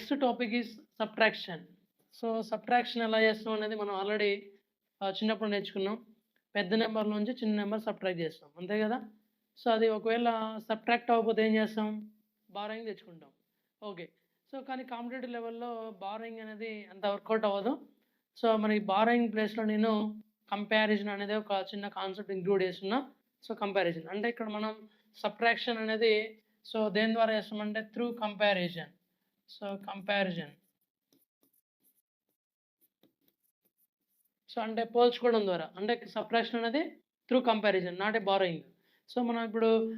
Next topic is subtraction. So, subtraction ఎలా చేస్తాం అనేది మనం ఆల్రెడీ చిన్నప్పుడు నేర్చుకున్నాం. పెద్ద నంబర్ నుంచి చిన్న నంబర్ సబ్ట్రాక్ట్ చేస్తాం. అంతే కదా! సో, అది ఒకవేళ సబ్ట్రాక్ట్ అవ్వకపోతే ఏం చేస్తాం? బారోయింగ్ తెచ్చుకుంటాం. ఓకే. సో, కానీ కాంపిటేటివ్ లెవెల్‌లో బారోయింగ్ అనేది అంత వర్కౌట్ అవ్వదు. సో, మనకి బారోయింగ్ ప్లేస్‌లో నేను కంపారిజన్ అనేది ఒక చిన్న కాన్సెప్ట్ ఇంక్లూడ్ చేసున్నా. సో, కంపారిజన్ అంటే ఇక్కడ మనం సబ్ట్రాక్షన్ అనేది సో, దేని ద్వారా చేస్తామంటే through comparison. So, comparison. So, అంటే పోల్చుకోవడం ద్వారా. అంటే సబ్ట్రాక్షన్ అనేది through comparison not a borrowing. So, మనం ఇప్పుడు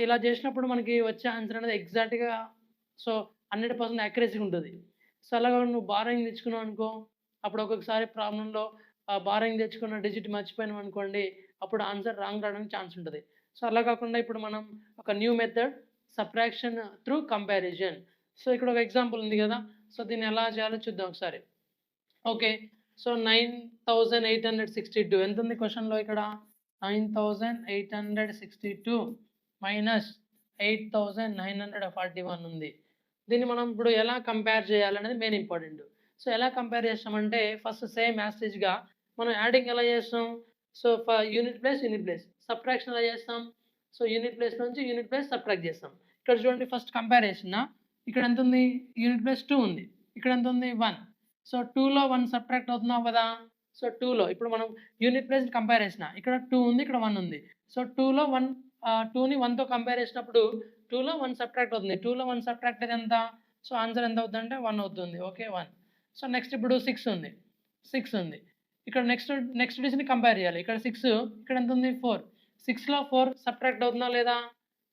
ఇలా చేసినప్పుడు మనకి వచ్చే ఆన్సర్ అనేది ఎగ్జాక్ట్‌గా సో, 100% యాక్యురసీగా ఉంటది. సో, అలాగా నువ్వు బారోయింగ్ తెచ్చుకున్నావనుకో, అప్పుడు ఒక్కొక్కసారి ప్రాబ్లమ్‌లో బారోయింగ్ తెచ్చుకున్న డిజిట్ మర్చిపోయినామనుకోండి, అప్పుడు ఆన్సర్ రాంగ్ రావడానికి ఛాన్స్ ఉంటది. సో, అలా కాకుండా ఇప్పుడు మనం ఒక new method subtraction through comparison. So, ఇక్కడ ఒక ఎగ్జాంపుల్ ఉంది కదా! సో, దీన్ని ఎలా చేయాలో చూద్దాం ఒకసారి. ఓకే. సో, 9862 ఎంతుంది క్వెషన్‌లో ఇక్కడ? 9862 మైనస్ 8941 ఉంది. దీన్ని మనం ఇప్పుడు ఎలా కంపేర్ చేయాలనేది మెయిన్ ఇంపార్టెంట్. సో, ఎలా కంపేర్ చేస్తామంటే ఫస్ట్ సేమ్ యాజ్ టీజ్‌గా మనం యాడింగ్ ఎలా చేస్తాం? సో, యూనిట్ ప్లేస్ సబ్ట్రాక్షన్ ఎలా చేస్తాం? సో, యూనిట్ ప్లేస్ నుంచి యూనిట్ ప్లేస్ సబ్ట్రాక్ట్ చేస్తాం. ఇక్కడ చూడండి ఫస్ట్ కంపేర్ చేస్తున్నా. ఇక్కడ ఎంతుంది? యూనిట్ ప్లేస్ 2 ఉంది. ఇక్కడ ఎంతుంది? 1. సో, 2లో 1 సబ్ట్రాక్ట్ అవుతుందా అవ్వదా? సో, 2లో ఇప్పుడు మనం యూనిట్ ప్లేస్‌ని కంపేర్ చేసిన. ఇక్కడ 2 ఉంది. ఇక్కడ 1 ఉంది. సో, 2లో 2ని 1తో కంపేర్ చేసినప్పుడు 2లో 1 సబ్ట్రాక్ట్ అవుతుంది. 2లో 1 సబ్ట్రాక్ట్ అయితే ఎంత? సో, ఆన్సర్ ఎంత అవుద్దంటే 1 అవుతుంది. ఓకే. 1. సో, నెక్స్ట్ ఇప్పుడు 6 ఉంది. 6 ఉంది. ఇక్కడ నెక్స్ట్ డిజిట్‌ని కంపేర్ చేయాలి. ఇక్కడ 6 ఇక్కడ ఎంతుంది? 4. 6లో 4 సబ్ట్రాక్ట్ అవుతుందా లేదా?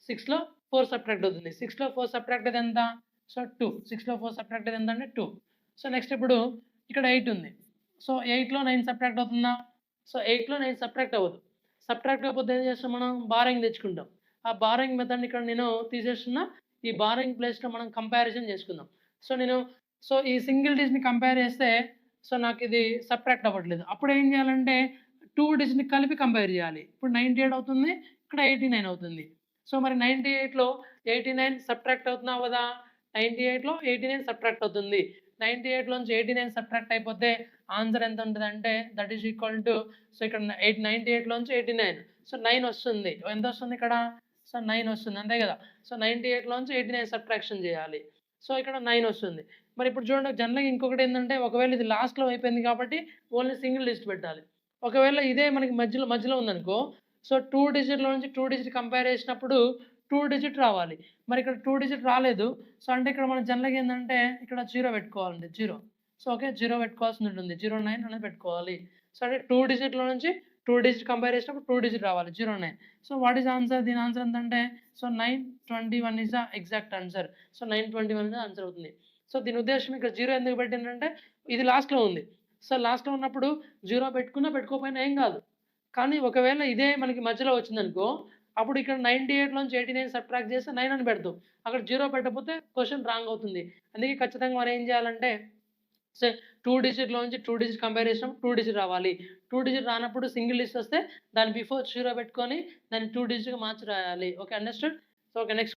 6లో 4 సబ్ట్రాక్ట్ అవుతుంది. 6లో 4 సబ్ట్రాక్ట్ అయితే ఎంత? సో, 2. 6లో 4 సబ్ట్రాక్ట్ అయితే ఎంత అంటే 2. సో, నెక్స్ట్ ఇప్పుడు ఇక్కడ 8 ఉంది. సో, 8లో 9 సబ్ట్రాక్ట్ అవుతుందా? సో, 8లో 9 సబ్ట్రాక్ట్ అవ్వదు. సబ్ట్రాక్ట్ అవ్వకపోతే ఏం చేస్తాం మనం? బారోయింగ్ తెచ్చుకుంటాం. ఆ బారోయింగ్ మెథడ్‌ని ఇక్కడ నేను తీసేస్తున్నా. ఈ బారోయింగ్ ప్లేస్‌లో మనం కంపారిజన్ చేసుకుందాం. సో, ఈ సింగిల్ డిజిట్‌ని కంపేర్ చేస్తే సో, నాకిది సబ్ట్రాక్ట్ అవ్వట్లేదు. అప్పుడు ఏం చేయాలంటే 2 డిజిట్‌ని కలిపి కంపేర్ చేయాలి. ఇప్పుడు 98 అవుతుంది. ఇక్కడ 89 అవుతుంది. సో, మరి 98లో 89 సబ్ట్రాక్ట్ అవుతుందా అవ్వదా? 98లో 89 సబ్ట్రాక్ట్ అవుతుంది. 98లోంచి 89 సబ్ట్రాక్ట్ అయిపోతే ఆన్సర్ ఎంత ఉంటదంటే that is equal to so, ఇక్కడ 98లోంచి 89 సో, 9 వస్తుంది. ఎంత వస్తుంది ఇక్కడ? సో, 9 వస్తుంది. అంతే కదా! సో, 98లోంచి 89 సబ్ట్రాక్షన్ చేయాలి. సో, ఇక్కడ 9 వస్తుంది. మరి ఇప్పుడు చూడండి జనరల్‌గా ఇంకొకటేందంటే ఒకవేళ ఇది లాస్ట్‌లో అయిపోయింది కాబట్టి ఓన్లీ సింగిల్ డిజిట్ పెట్టాలి. ఒకవేళ ఇదే మనకి మధ్యలో ఉందనుకో సో, 2 డిజిట్‌లో నుంచి 2 డిజిట్ కంపేర్ చేసినప్పుడు 2 డిజిట్ రావాలి. మరి ఇక్కడ 2 డిజిట్ రాలేదు. సో, అంటే ఇక్కడ మనం జనరల్‌గా ఏందంటే ఇక్కడ 0 పెట్టుకోవాలండి. 0. So, okay. 0 పెట్టుకోవాల్సిందుంటుంది. 09 అనేది పెట్టుకోవాలి. సో, అంటే 2 డిజిట్‌లో నుంచి 2 డిజిట్ కంపేర్ చేసినప్పుడు 2 డిజిట్ రావాలి. 09. So, what is answer? దీని ఆన్సర్ ఎంతంటే so, 921 is the exact answer. So, 921 అనేది ఆన్సర్ అవుతుంది. సో, దీని ఉద్దేశ్యం ఇక్కడ 0 ఎందుకు పెట్టిండంటే ఇది లాస్ట్‌లో ఉంది. సో, లాస్ట్‌లో ఉన్నప్పుడు 0 పెట్టుకున్నా పెట్టుకోకపోయినా ఏం కాదు. కానీ ఒకవేళ ఇదే మనకి మధ్యలో వచ్చిందనుకో అప్పుడు ఇక్కడ 98లోంచి 89 సబ్ట్రాక్ట్ చేస్తే 9 అని పెడతాం. అక్కడ 0 పెట్టకపోతే క్వెషన్ రాంగ్ అవుతుంది. అందుకే ఖచ్చితంగా మనం ఏం చేయాలంటే 2 డిజిట్‌లోంచి 2 డిజిట్ కంపేర్ చేసినప్పుడు 2 డిజిట్ రావాలి. 2 డిజిట్ రానప్పుడు సింగిల్ డిజిట్ వస్తే దాని బిఫోర్ 0 పెట్టుకొని దాన్ని 2 డిజిట్‌గా మార్చి రాయాలి. Okay. Understood? So, okay. Next